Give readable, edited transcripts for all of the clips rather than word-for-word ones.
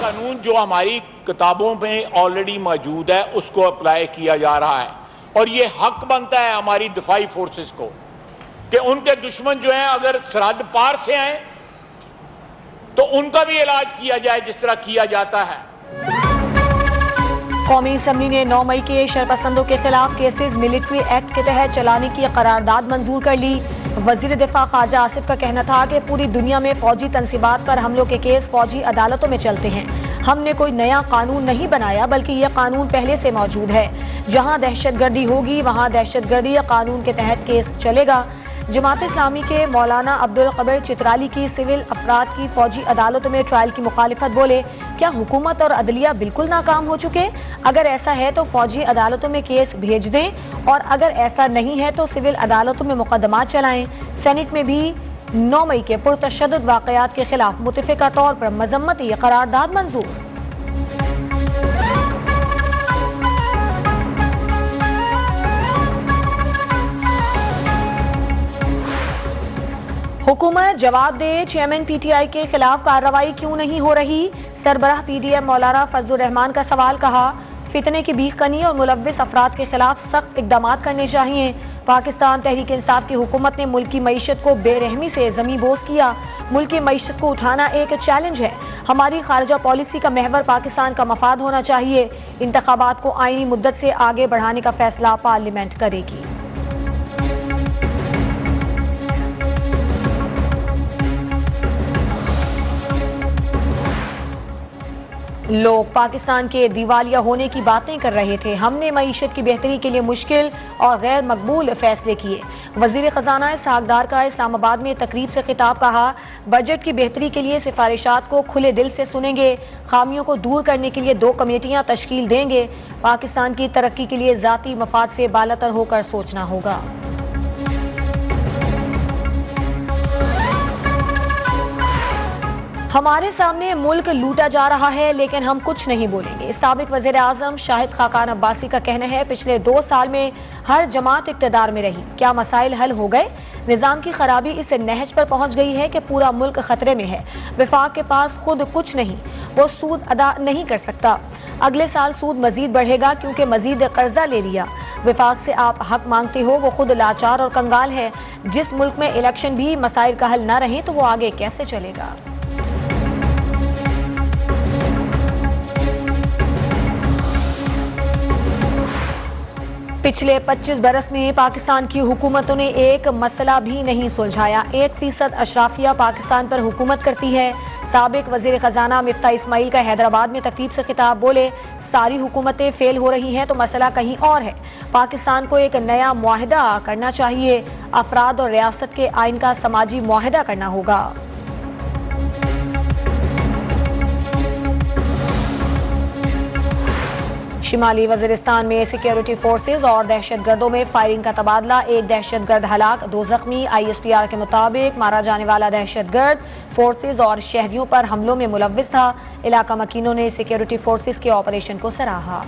कानून जो हमारी किताबों में ऑलरेडी मौजूद है उसको अप्लाई किया जा रहा है और ये हक बनता है हमारी दिफाई फोर्सेस को कि उनके दुश्मन जो हैं अगर सरहद पार से आए तो उनका भी इलाज किया जाए जिस तरह किया जाता है। कौमी असम्बली ने 9 मई के शरपसंदों के खिलाफ केसेस मिलिट्री एक्ट के तहत चलाने की करारदाद मंजूर कर ली। वजीर दिफा ख्वाजा आसिफ का कहना था कि पूरी दुनिया में फौजी तंसीबात पर हमलों के केस फौजी अदालतों में चलते हैं। हमने कोई नया कानून नहीं बनाया बल्कि यह कानून पहले से मौजूद है। जहां दहशतगर्दी होगी वहां दहशतगर्दी कानून के तहत केस चलेगा। जमात इस्लामी के मौलाना अब्दुल कबीर चित्राली की सिविल अफराद की फौजी अदालतों में ट्रायल की मुखालिफत बोले, क्या हुकूमत और अदलिया बिल्कुल नाकाम हो चुके? अगर ऐसा है तो फौजी अदालतों में केस भेज दें और अगर ऐसा नहीं है तो सिविल अदालतों में मुकदमात चलाएं। सेनेट में भी 9 मई के पुरतशद्दुद वाक़यात के खिलाफ मुतफ़िक़ा तौर पर मज़म्मती करारदाद मंजूर। हुकूमत जवाब दे, चेयरमैन पीटीआई के खिलाफ कार्रवाई क्यों नहीं हो रही? सरबराह पीडीएम मौलाना फजलुर रहमान का सवाल। कहा, फितने की बीख कनी और मुलव्विस अफराद के खिलाफ सख्त इकदाम करने चाहिए। पाकिस्तान तहरीक इंसाफ की हुकूमत ने मुल्क की मईशत को बेरहमी से ज़मीं बोस किया। मुल्क की मईशत को उठाना एक चैलेंज है। हमारी खारजा पॉलिसी का महवर पाकिस्तान का मफाद होना चाहिए। इंतखाबात को आईनी मुद्दत से आगे बढ़ाने का फैसला पार्लियामेंट करेगी। लोग पाकिस्तान के दिवालिया होने की बातें कर रहे थे। हमने मईशत की बेहतरी के लिए मुश्किल और गैर मकबूल फैसले किए। वजीर खजाना इसहाक डार का इस्लामाबाद में तकरीब से खिताब। कहा, बजट की बेहतरी के लिए सिफारिशात को खुले दिल से सुनेंगे। खामियों को दूर करने के लिए 2 कमेटियां तश्कील देंगे। पाकिस्तान की तरक्की के लिए ज़ाती मफाद से बालातर होकर सोचना होगा। हमारे सामने मुल्क लूटा जा रहा है लेकिन हम कुछ नहीं बोलेंगे। साबिक वज़ीर आज़म शाहिद खाकान अब्बासी का कहना है, पिछले 2 साल में हर जमात इक़्तिदार में रही, क्या मसाइल हल हो गए? निज़ाम की खराबी इस नहज पर पहुंच गई है कि पूरा मुल्क खतरे में है। वफाक के पास खुद कुछ नहीं, वो सूद अदा नहीं कर सकता। अगले साल सूद मजीद बढ़ेगा क्योंकि मजीद कर्जा ले लिया। वफाक से आप हक मांगते हो, वो खुद लाचार और कंगाल है। जिस मुल्क में इलेक्शन भी मसाइल का हल न रहे तो वो आगे कैसे चलेगा? पिछले 25 बरस में पाकिस्तान की हुकूमतों ने एक मसला भी नहीं सुलझाया। 1% अशराफिया पाकिस्तान पर हुकूमत करती है। साबिक वजीर खजाना मिफ्ता इस्माइल का हैदराबाद में तकरीब से खिताब। बोले, सारी हुकूमतें फेल हो रही हैं तो मसला कहीं और है। पाकिस्तान को एक नया मुआहदा करना चाहिए। अफराद और रियासत के आइन का समाजी मुआहदा करना होगा। शिमाली वज़ीरिस्तान में सिक्योरिटी फोर्सेज और दहशतगर्दों में फायरिंग का तबादला। 1 दहशतगर्द हलाक, 2 जख्मी। ISPR के मुताबिक मारा जाने वाला दहशतगर्द फोर्सेज और शहरियों पर हमलों में मुलव्विस था। इलाका मकीनों ने सिक्योरिटी फोर्सेज के ऑपरेशन को सराहा।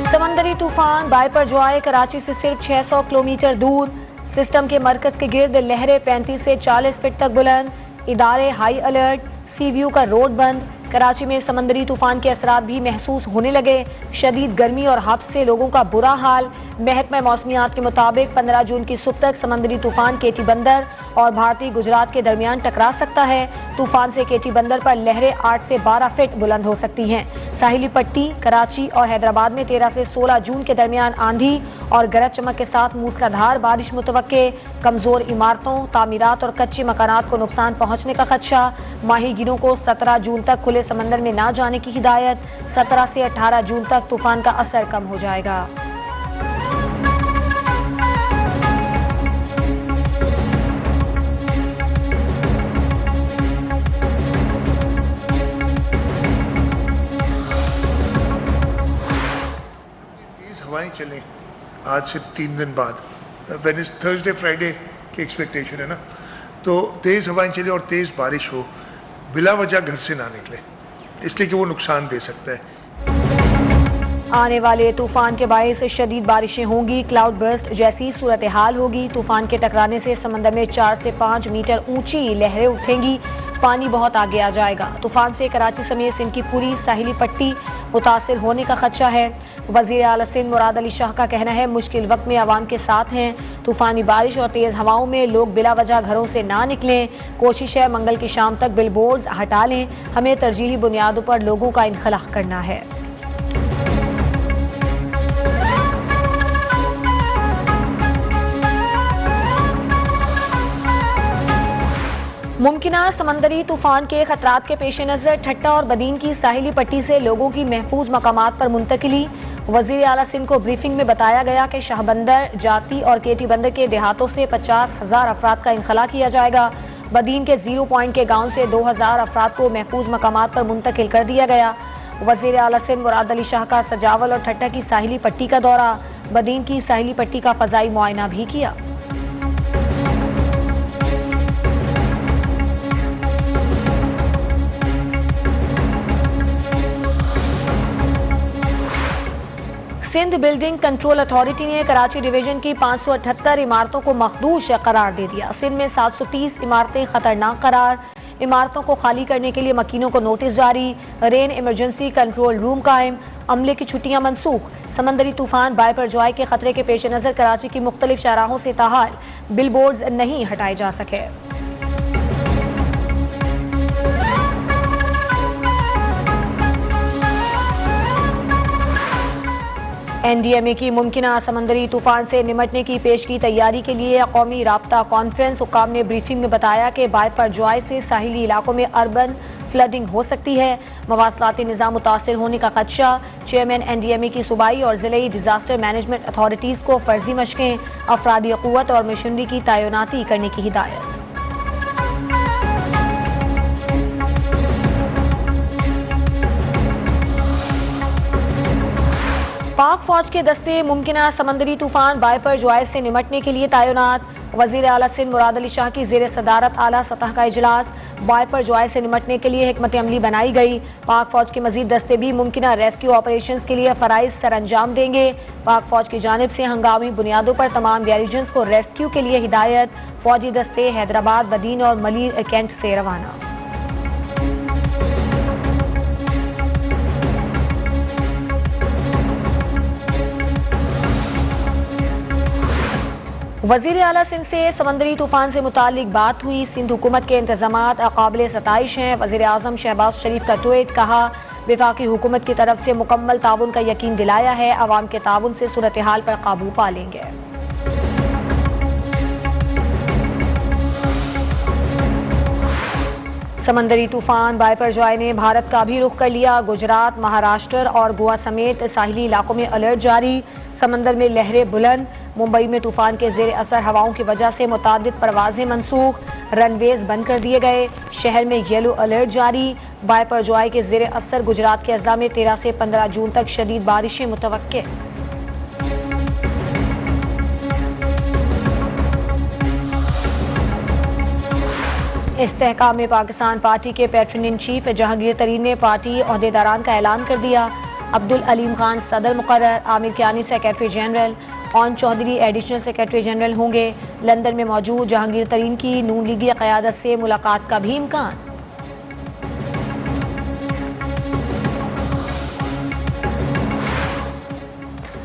समंदरी तूफान बाइपर जो आए कराची से सिर्फ 600 किलोमीटर दूर। सिस्टम के मरकज के गिर्द लहरें 35 से 40 फीट तक बुलंद। इदारे हाई अलर्ट। सी व्यू का रोड बंद। कराची में समंदरी तूफान के असरात भी महसूस होने लगे। शदीद गर्मी और हब्स से लोगों का बुरा हाल। महकमा मौसमियात के मुताबिक 15 जून की सुबह तक समंदरी तूफान केटी बंदर और भारतीय गुजरात के दरमियान टकरा सकता है। तूफान से केटी बंदर पर लहरें 8 से 12 फीट बुलंद हो सकती हैं। साहिली पट्टी, कराची और हैदराबाद में 13 से 16 जून के दरमियान आंधी और गरज चमक के साथ मूसलाधार बारिश मुतवक्के। कमजोर इमारतों, तामीरात और कच्चे मकानात को नुकसान पहुंचने का खदशा। माहीगीरों को 17 जून तक खुले समंदर में ना जाने की हिदायत। 17 से 18 जून तक तूफान का असर कम हो जाएगा। हवाएं चलें आज से 3 दिन बाद, थर्सडे फ्राइडे की एक्सपेक्टेशन है ना, तो तेज़ हवाएं चले और तेज़ बारिश हो, बिला वजह घर से ना निकले, इसलिए कि वो नुकसान दे सकता है। आने वाले तूफान के बायस शदीद बारिशें होंगी, क्लाउड बर्स्ट जैसी सूरत हाल होगी। तूफान के टकराने से समंदर में 4 से 5 मीटर ऊंची लहरें उठेंगी, पानी बहुत आगे आ जाएगा। तूफान से कराची समेत सिंध की पूरी साहिली पट्टी मुतासिर होने का खदशा है। वजीर आला सिंध मुराद अली शाह का कहना है मुश्किल वक्त में आवाम के साथ हैं। तूफानी बारिश और तेज़ हवाओं में लोग बिला वजह घरों से ना निकलें। कोशिश है मंगल की शाम तक बिलबोर्ड्स हटा लें। हमें तरजीही बुनियादों पर लोगों का इनखला करना है। मुमकिना समंदरी तूफान के खतरात के पेश नज़र ठट्टा और बदीन की साहिली पट्टी से लोगों की महफूज मकामात पर मुंतकिली। वज़ीर आला सिंध को ब्रीफिंग में बताया गया कि शाहबंदर, जाती और केटी बंदर के देहातों से 50,000 अफराद का इनखला किया जाएगा। बदीन के 0 पॉइंट के गाँव से 2,000 अफराद को महफूज मकामात पर मुंतकिल कर दिया गया। वज़ीर आला सिंध मुराद अली शाह का सजावल और ठट्टा की साहिली पट्टी का दौरा, बदीन की साहिली पट्टी का फ़ज़ाई मुआयना भी किया। सिंध बिल्डिंग कंट्रोल अथॉरिटी ने कराची डिवीजन की 578 इमारतों को मखदूश करार दे दिया। सिंध में 730 इमारतें खतरनाक करार, इमारतों को खाली करने के लिए मकीनों को नोटिस जारी। रेन इमरजेंसी कंट्रोल रूम कायम, अमले की छुट्टियां मनसूख। समंदरी तूफान बायपरजॉय के खतरे के पेश नज़र कराची की मुख्तलिफ शाहराहों से ताहाल बिलबोर्ड्स नहीं हटाए जा सके। NDMA की मुमकिना समंदरी तूफान से निमटने की पेशगी तैयारी के लिए कौमी राब्ता कॉन्फ्रेंस हुक्काम ने ब्रीफिंग में बताया कि बायपरजॉय से साहिली इलाकों में अर्बन फ्लडिंग हो सकती है। मवासलाती निज़ाम मुतासिर होने का खदशा। चेयरमैन NDMA की सूबाई और ज़िले डिजास्टर मैनेजमेंट अथॉरिटीज़ को फर्जी मशकें, अफरादी क़ुव्वत और मशीनरी की तैनाती करने की हिदायत। पाक फौज के दस्ते मुमकिना समंदरी तूफान बायपरजॉय से निमटने के लिए तैनात। वजीर आला सिंध मुराद अली शाह की ज़ेर सदारत आला सतह का इजलास। बायपरजॉय से निमटने के लिए हिकमत अमली बनाई गई। पाक फौज के मजीद दस्ते भी मुमकिना रेस्क्यू ऑपरेशंस के लिए फ़राइज़ सर अंजाम देंगे। पाक फौज की जानिब से हंगामी बुनियादों पर तमाम वेरिजेंस को रेस्क्यू के लिए हिदायत। फौजी दस्ते हैदराबाद, बदीन और मलीर कैंट से रवाना। वज़ीर आला सिंध से समंदरी तूफान से मुतालिक बात हुई। सिंध हुकूमत के इंतज़ामात काबिल सताइश हैं। वज़ीर आज़म शहबाज शरीफ का ट्वीट, कहा वफाकी हुकूमत की तरफ से मुकम्मल ताउन का यकीन दिलाया है। आवाम के ताउन से सूरत हाल पर काबू पा लेंगे। समंदरी तूफान बायपरजॉय ने भारत का भी रुख कर लिया। गुजरात, महाराष्ट्र और गोवा समेत साहिली इलाकों में अलर्ट जारी। समंदर में लहरें बुलंद। मुंबई में तूफान के ज़ेर असर हवाओं की वजह से मुतादिद परवाजें मनसूख, रनवेज बंद कर दिए गए। शहर में येलो अलर्ट जारी। बायपरजॉय के ज़ेर असर गुजरात के अजला में 13 से 15 जून तक शदीद बारिशें मुतवक्के। इस्तेहकाम में पाकिस्तान पार्टी के पैट्रन इन चीफ जहांगीर तरीन ने पार्टी ओहदेदारान का ऐलान कर दिया। अब्दुल अलीम खान सदर मुकर्रर, आमिर कियानी सेक्रेटरी जनरल, ऑन चौधरी एडिशनल सेक्रेटरी जनरल होंगे। लंदन में मौजूद जहांगीर तरीन की नून लीगी क़यादत से मुलाकात का भी इम्कान।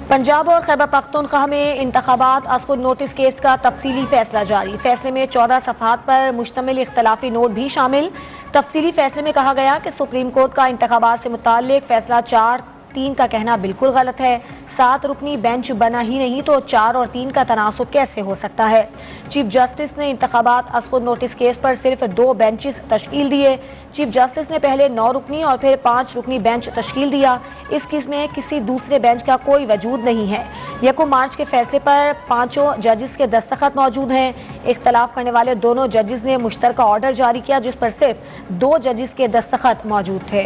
पंजाब और खैबर पख्तूनख्वा में इंतखाबात असखुद नोटिस केस का तफसीली फैसला जारी। फैसले में 14 सफ़हात पर मुश्तमिल इख्तलाफी नोट भी शामिल। तफसीली फैसले में कहा गया कि सुप्रीम कोर्ट का इंतखाबात से मुताल्लिक फैसला 4-3 का कहना बिल्कुल गलत है। 7 रुकनी बेंच बना ही नहीं तो 4 और 3 का तनासुब कैसे हो सकता है। चीफ जस्टिस ने इंतखाबात असखुद नोटिस केस पर सिर्फ 2 बेंचेस तश्कील दिए। चीफ जस्टिस ने पहले 9 रुकनी और फिर 5 रुकनी बेंच तश्कील दिया। इस केस में किसी दूसरे बेंच का कोई वजूद नहीं है। 1 मार्च के फैसले पर 5 जजेस के दस्तखत मौजूद हैं। इख्तलाफ करने वाले दोनों जजेस ने मुश्तरका ऑर्डर जारी किया जिस पर सिर्फ 2 जजेस के दस्तखत मौजूद थे।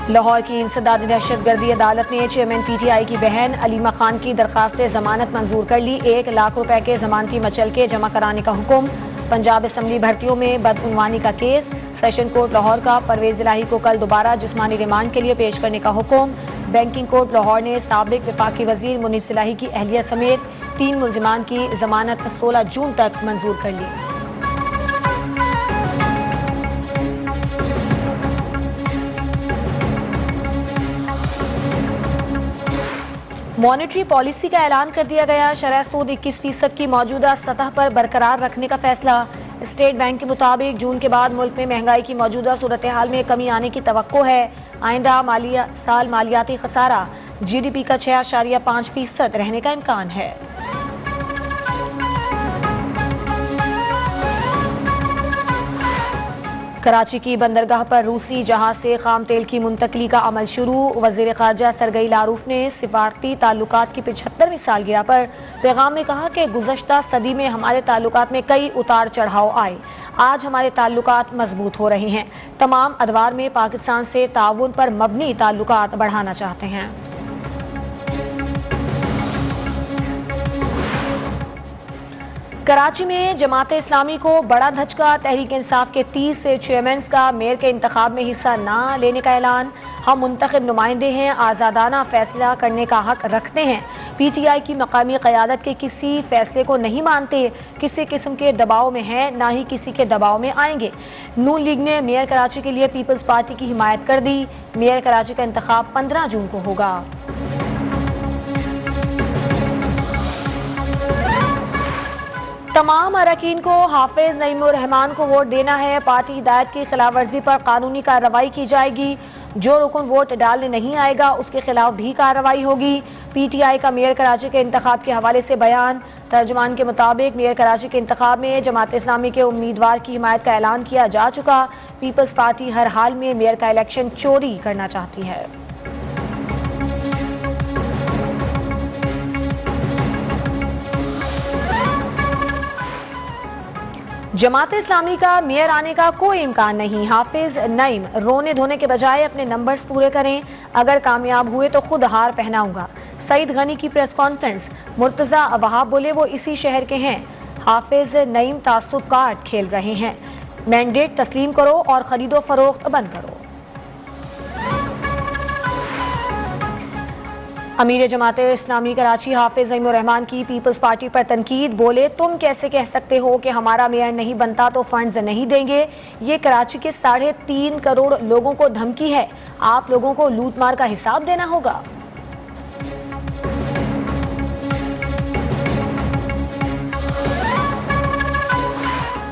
लाहौर की इंसदादी दहशतगर्दी अदालत ने चेयरमैन PTI की बहन अलीमा खान की दरखास्त जमानत मंजूर कर ली। 1 लाख रुपए के जमानती मचलके जमा कराने का हुक्म। पंजाब असम्बली भर्तियों में बदउनवानी का केस। सेशन कोर्ट लाहौर का परवेज इलाही को कल दोबारा जिस्मानी रिमांड के लिए पेश करने का हुक्म। बैंकिंग कोर्ट लाहौर ने साबिक वफाकी वजीर मुनीर इलाही की अहलिया समेत 3 मुलजिमान की जमानत 16 जून तक मंजूर कर ली। मॉनेटरी पॉलिसी का ऐलान कर दिया गया। शरह सूद 21% की मौजूदा सतह पर बरकरार रखने का फैसला। स्टेट बैंक के मुताबिक जून के बाद मुल्क में महंगाई की मौजूदा सूरत हाल में कमी आने की तवक्को है। आइंदा साल मालियाती खसारा GDP का 6.5% रहने का इम्कान है। कराची की बंदरगाह पर रूसी जहाज से खाम तेल की मुंतकली का अमल शुरू। वजीर खारजा सरगई लारूफ ने सिफारती ताल्लुकात की 75वीं सालगिरह पर पैगाम में कहा कि गुज़श्ता सदी में हमारे ताल्लुकात में कई उतार चढ़ाव आए, आज हमारे ताल्लुकात मजबूत हो रहे हैं। तमाम अदवार में पाकिस्तान से ताउन पर मबनी ताल्लुकात बढ़ाना चाहते हैं। कराची में जमात इस्लामी को बड़ा धचका। तहरीक इंसाफ के 30 से चेयरमैन का मेयर के इंतखाब में हिस्सा न लेने का ऐलान। हम मुंतखब नुमाइंदे हैं, आज़ादाना फैसला करने का हक रखते हैं। PTI की मकामी क़यादत के किसी फैसले को नहीं मानते, किसी किस्म के दबाव में हैं, ना ही किसी के दबाव में आएंगे। नून लीग ने मेयर कराची के लिए पीपल्स पार्टी की हिमायत कर दी। मेयर कराची का इंतखाब 15 जून को होगा। तमाम अरकान को हाफिज नईमुर रहमान को वोट देना है। पार्टी हिदायत की खिलाफ वर्जी पर कानूनी कार्रवाई की जाएगी। जो रुकन वोट डालने नहीं आएगा उसके खिलाफ भी कार्रवाई होगी। PTI का मेयर कराची के इंतखाब के हवाले से बयान। तर्जुमान के मुताबिक मेयर कराची के इंतखाब में जमात इस्लामी के उम्मीदवार की हिमायत का ऐलान किया जा चुका। पीपल्स पार्टी हर हाल में मेयर का इलेक्शन चोरी करना चाहती है। जमात इस्लामी का मेयर आने का कोई इम्कान नहीं। हाफिज नईम रोने धोने के बजाय अपने नंबर्स पूरे करें, अगर कामयाब हुए तो खुद हार पहनाऊंगा। सईद गनी की प्रेस कॉन्फ्रेंस। मुर्तज़ा वहाब बोले वो इसी शहर के हैं। हाफिज नईम तासुब कार्ड खेल रहे हैं। मैंडेट तस्लीम करो और खरीदो फरोख्त बंद करो। अमीर जमात इस्लामी कराची हाफिज नईमुर रहमान की पीपल्स पार्टी पर तनकीद। बोले तुम कैसे कह सकते हो कि हमारा मेयर नहीं बनता तो फंड्स नहीं देंगे। ये कराची के 3.5 करोड़ लोगों को धमकी है। आप लोगों को लूट मार का हिसाब देना होगा।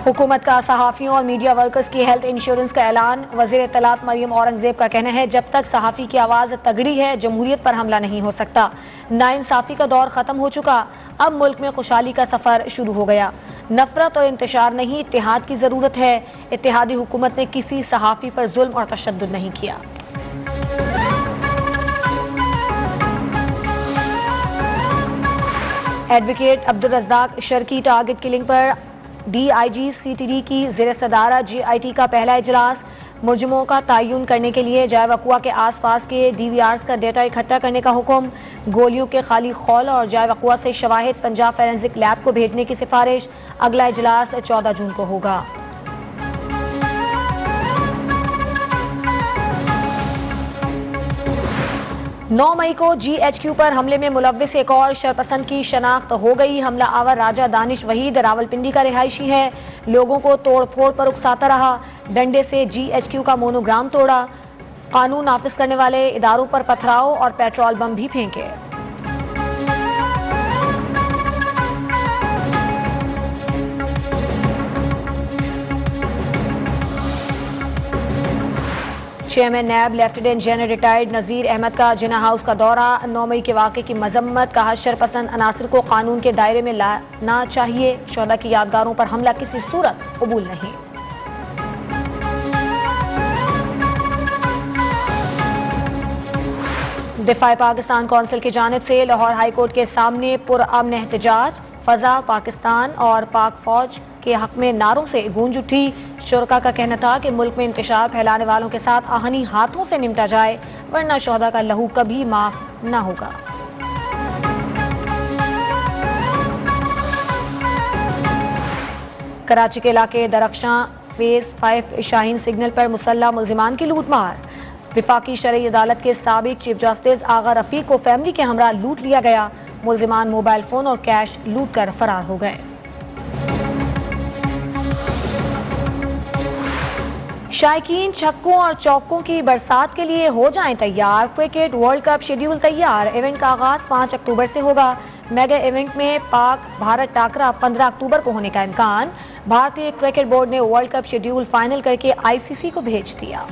हुकूमत का सहाफ़ियों और मीडिया वर्कर्स की हेल्थ इंश्योरेंस का ऐलान। वज़ीर इत्तलात मरियम औरंगज़ेब का कहना है जब तक सहाफ़ी की आवाज़ तगड़ी है जमहूरियत पर हमला नहीं हो सकता। नाइंसाफ़ी का दौर ख़त्म हो चुका, अब मुल्क में खुशहाली का सफ़र शुरू हो गया। नफरत और इंतशार नहीं, इत्तेहाद की ज़रूरत है। इत्तेहादी हुकूमत ने किसी सहाफ़ी पर जुल्म और तशद्दुद नहीं किया। Advocate Abdul रज़्ज़ाक Sharki target killing पर DIG CTD की ज़ेर सदारत GIT का पहला इजलास। मुलजिमों का तयन करने के लिए जाय वक़ुआ के आसपास के DVRs का डेटा इकट्ठा करने का हुक्म। गोलियों के खाली खौल और जाय वक़ुआ से शवाहिद पंजाब फोरेंसिक लैब को भेजने की सिफारिश। अगला इजलास 14 जून को होगा। नौ मई को GHQ पर हमले में मुलव्विस एक और शरपसंद की शनाख्त हो गई। हमला आवर राजा दानिश वहीद रावलपिंडी का रिहायशी है। लोगों को तोड़ फोड़ पर उकसाता रहा। डंडे से GHQ का मोनोग्राम तोड़ा। कानून नाफिज करने वाले इदारों पर पथराव और पेट्रोल बम भी फेंके। चेयरमैन नैब लेफ्टिनेंट जनरल रिटायर्ड नज़ीर अहमद का जिना हाउस का दौरा। 9 मई के वाक़े की मजम्मत। कहा शरपसंद अनासर को कानून के दायरे में लाना चाहिए। शोहदा की यादगारों पर हमला किसी सूरत कबूल नहीं। दिफाए पाकिस्तान कौंसिल की जानिब से लाहौर हाई कोर्ट के सामने पुरअमन एहतजाज। फ़ज़ा, पाकिस्तान और पाक फौज के हक में नारों से गूंज उठी। शुरका का कहना था कि मुल्क में इंतशार फैलाने वालों के साथ आहनी हाथों से निपटा जाए, वरना शोहदा का लहू कभी माफ न होगा। कराची के इलाके दरख्शां फेज 5 शाहीन सिग्नल पर मुसल्ला मुल्जिमान की लूटमार। विफाकी शरई अदालत के साबिक चीफ जस्टिस आगा रफीक को फैमिली के हमरा लूट लिया गया। मुल्जिमान मोबाइल फोन और कैश लूट कर फरार हो गए। शायकीन छक्कों और चौकों की बरसात के लिए हो जाएं तैयार। क्रिकेट वर्ल्ड कप शेड्यूल तैयार। इवेंट का आगाज 5 अक्टूबर से होगा। मेगा इवेंट में पाक भारत टाकरा 15 अक्टूबर को होने का इम्कान। भारतीय क्रिकेट बोर्ड ने वर्ल्ड कप शेड्यूल फाइनल करके ICC को भेज दिया।